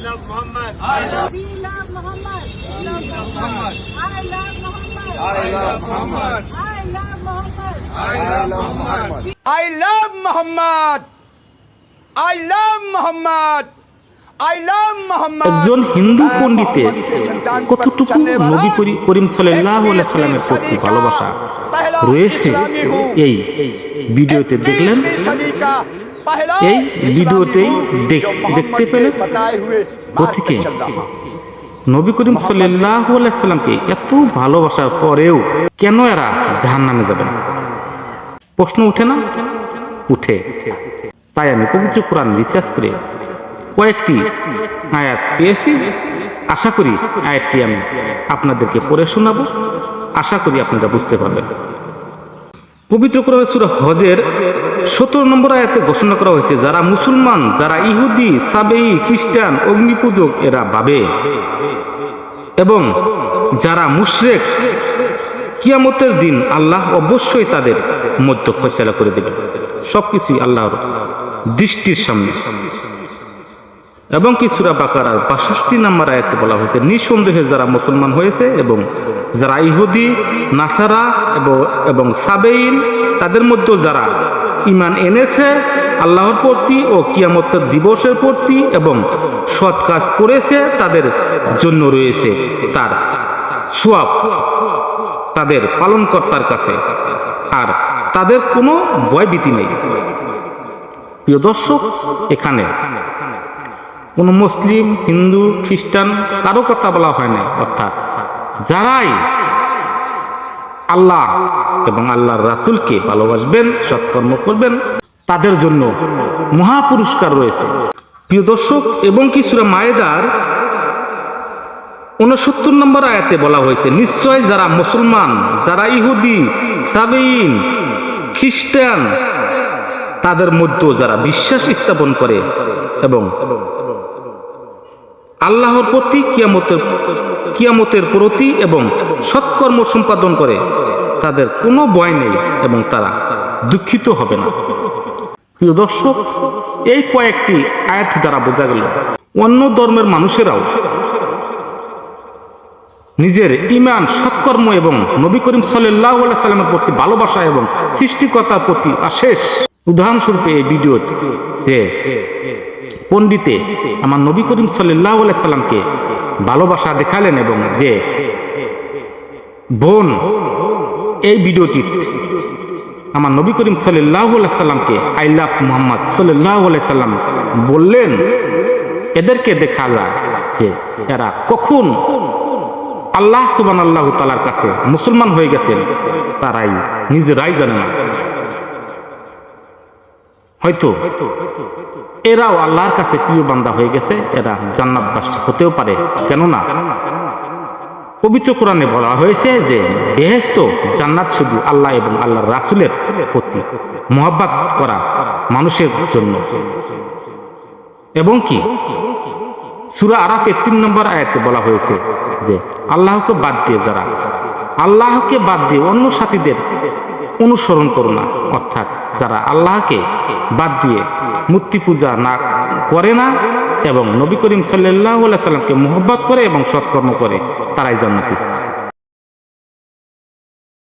love Muhammad. We love Muhammad. We love Muhammad. I love Muhammad. I love Muhammad. I love Muhammad. I love Muhammad. I love Muhammad. I love Muhammad. I love Muhammad. একজন হিন্দু পণ্ডিতের কতটুকু নবী করিম সাল্লাল্লাহু আলাইহি সাল্লামের প্রতি ভালোবাসা রয়েছে এই ভিডিওতে দেখলেন। এই ভিডিওতেই দেখতে পেলেন প্রতীকে নবী করিম সাল্লাল্লাহু আলাইহি সাল্লামকে এত ভালোবাসার পরেও কেন এরা জাহান্নামে যাবে না? প্রশ্ন উঠে না? উঠে। তাই আমি পবিত্র কোরআন রিসার্চ করে কয়েকটি আয়াত পেয়েছি। আশা করি আয়াতটি আমি আপনাদেরকে পড়ে শোনাবো। আশা করি আপনারা বুঝতে পারবেন। পবিত্র কোরআনের সূরা হজের 17 নম্বর আয়াতে ঘোষণা করা হয়েছে, যারা মুসলমান, যারা ইহুদি, সাবেই, খ্রিস্টান, অগ্নিপূজক এরা ভাবে, এবং যারা মুশরিক, কিয়ামতের দিন আল্লাহ অবশ্যই তাদের মধ্যে ফয়সালা করে দেবেন। সবকিছুই আল্লাহর দৃষ্টির সামনে। এবং কি সূরা বাকারার 62 নম্বর আয়াতে বলা হয়েছে, নিঃসন্দেহে যারা মুসলমান হয়েছে এবং যারা ইহুদি, নাসারা এবং সাবেইন, তাদের মধ্যে যারা ঈমান এনেছে আল্লাহর প্রতি ও কিয়ামতের দিবসের প্রতি এবং সৎ কাজ করেছে, তাদের জন্য রয়েছে তার সওয়াব তাদের পালনকর্তার কাছে, আর তাদের কোনো ভয়ভীতি নেই। প্রিয় দর্শক, এখানে কোনো মুসলিম, হিন্দু, খ্রিস্টান কারো কথা বলা হয় না। অর্থাৎ যারাই আল্লাহ এবং আল্লাহর রাসূলকে ভালোবাসবেন, সৎকর্ম করবেন, তাদের জন্য মহা পুরস্কার রয়েছে। প্রিয় দর্শক, এবং কি সূরা মায়েদার 69 নম্বর আয়াতে বলা হয়েছে, নিশ্চয় যারা মুসলমান, যারা ইহুদি, সাবেইন, খ্রিস্টান, তাদের মধ্যে যারা বিশ্বাস স্থাপন করে এবং আল্লাহর প্রতি, কিয়ামতের প্রতি এবং সৎকর্ম সম্পাদন করে, তাদের কোনো ভয় নেই এবং তারা দুঃখিত হবে না। প্রিয় দর্শক, এই কয়েকটি আয়াত দ্বারা বোঝা গেল অন্য ধর্মের মানুষেরাও নিজের ঈমান, সৎকর্ম এবং নবী করিম সাল্লাল্লাহু আলাইহি সাল্লামের প্রতি ভালোবাসা এবং সৃষ্টিকর্তার প্রতি অশেষ। উদাহরণস্বরূপ এই ভিডিওতে যে পণ্ডিতে আমার নবী করিম সাল্লাল্লাহু আলাইহি সাল্লামকে ভালোবাসা দেখালেন এবং যে বোন এই ভিডিওটি আমার নবী করিম সাল্লাল্লাহু আলাইহি সাল্লামকে আই লাভ মুহাম্মদ সাল্লাল্লাহু আলাইহি সাল্লাম বললেন, এদেরকে দেখা যায় যে এরা কখন আল্লাহ সুবহানাহু ওয়া তাআলার কাছে মুসলমান হয়ে গেছেন তারাই নিজেরাই জানে না। হয়তো এরাও আল্লাহর কাছে প্রিয় বান্দা হয়ে গেছে, এরা জান্নাতবাসী হতেও পারে, কেননা পবিত্র কোরআনে বলা হয়েছে যে বেহেশত, জান্নাত শুধু আল্লাহ এবং আল্লাহর রাসূলের প্রতি মহব্বত করা মানুষের জন্য। এবং কি সূরা আরাফের 3 নম্বর আয়াতে বলা হয়েছে যে আল্লাহকে বাদ দিয়ে অন্য সাথীদের অনুসরণ করো না। অর্থাৎ যারা আল্লাহকে বাদ দিয়ে মূর্তি পূজা না করে না এবং নবী করিম সাল্লাল্লাহু আলাইহি সাল্লামকে মহব্বত করে এবং সৎকর্ম করে, তারাই জান্নাতি।